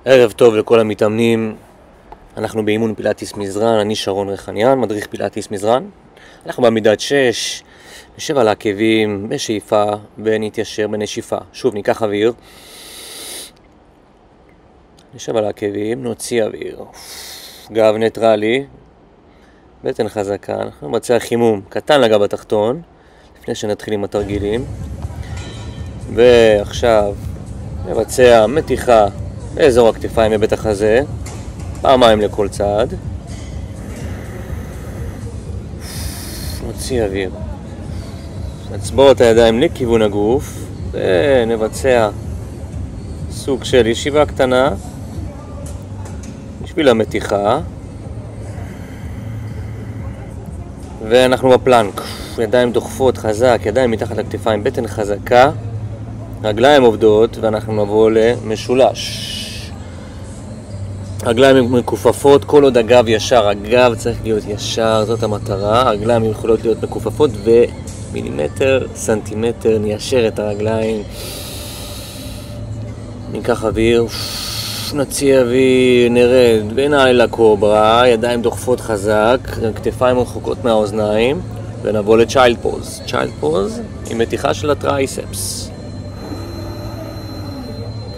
ערב טוב לכל המתאמנים. אנחנו באימון פילאטיס מזרן. אני שרון רחניאן, מדריך פילאטיס מזרן. אנחנו בעמידת 6, נשב על העקבים בשאיפה ונתיישר בנשיפה. שוב, ניקח אוויר, נשב על העקבים, נוציא אוויר, גב ניטרלי, בטן חזקה. אנחנו נבצע חימום קטן לגב התחתון לפני שנתחיל עם התרגילים. ועכשיו נבצע מתיחה באזור הכתפיים ובית החזה, פעמיים לכל צד. נוציא אוויר, נצבור את הידיים לכיוון הגוף ונבצע סוג של ישיבה קטנה בשביל המתיחה. ואנחנו בפלנק, ידיים דוחפות חזק, ידיים מתחת לכתפיים, בטן חזקה, רגליים עובדות, ואנחנו נבוא למשולש. רגליים מקופפות, כל עוד הגב ישר, הגב צריך להיות ישר, זאת המטרה. הרגליים יכולות להיות מקופפות ומילימטר, סנטימטר, ניישר את הרגליים. ניקח אוויר, נוציא אוויר, נרד, ונעלה לקוברה, ידיים דוחפות חזק, כתפיים רחוקות מהאוזניים, ונבוא לצ'יילד פוז. צ'יילד פוז עם מתיחה של הטרייספס.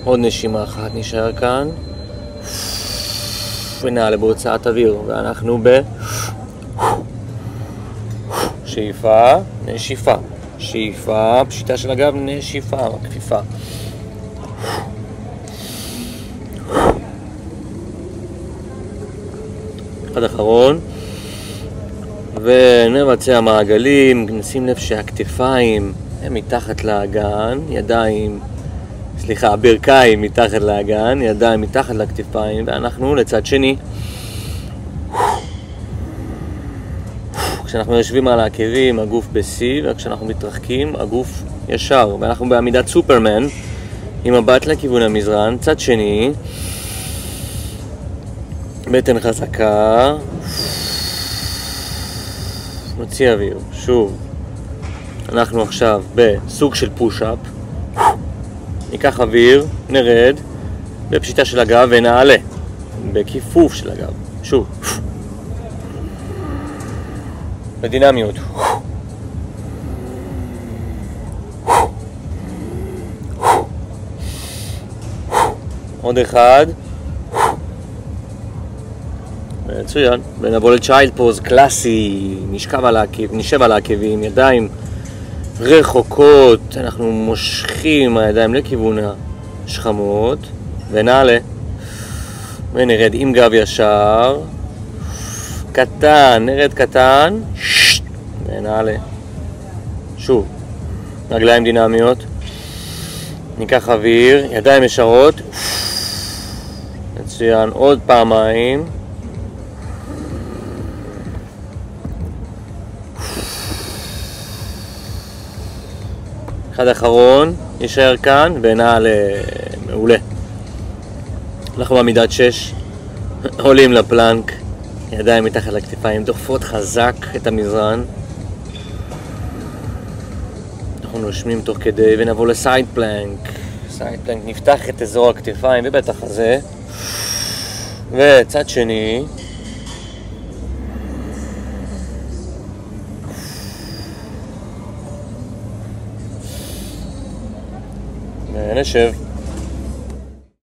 עוד נשימה אחת, נשאר כאן. ונעלה בהוצאת אוויר, ואנחנו שאיפה, נשיפה. שאיפה, פשיטה של הגב, נשיפה, מקפיפה. אחד אחרון. ונבצע מעגלים, נשים לב שהכתפיים הם מתחת לאגן, הברכיים מתחת לאגן, ידיים מתחת לכתפיים, ואנחנו לצד שני. כשאנחנו יושבים על העקבים, הגוף ב-C, וכשאנחנו מתרחקים, הגוף ישר. ואנחנו בעמידת סופרמן, עם מבט לכיוון המזרן, צד שני. בטן חזקה. נוציא אוויר, שוב. אנחנו עכשיו בסוג של פוש-אפ. ניקח אוויר, נרד, בפשיטה של הגב ונעלה, בכיפוף של הגב. שוב. בדינמיות. עוד אחד. מצוין. ונבוא לצ'יילד פוז קלאסי. נשב על העקבים, ידיים רחוקות, אנחנו מושכים הידיים לכיוון השכמות, ונעלה ונרד עם גב ישר, קטן, נרד קטן, ונעלה. שוב, רגליים דינמיות, ניקח אוויר, ידיים ישרות, מצוין, עוד פעמיים. אחד אחרון, נשאר כאן ונעלה. מעולה. אנחנו בעמידת 6, עולים לפלנק, ידיים מתחת לכתפיים, דוחפות חזק את המזרן. אנחנו נושמים תוך כדי ונבוא לסייד פלנק. סייד פלנק, נפתח את אזור הכתפיים ובית החזה. וצד שני. נשב.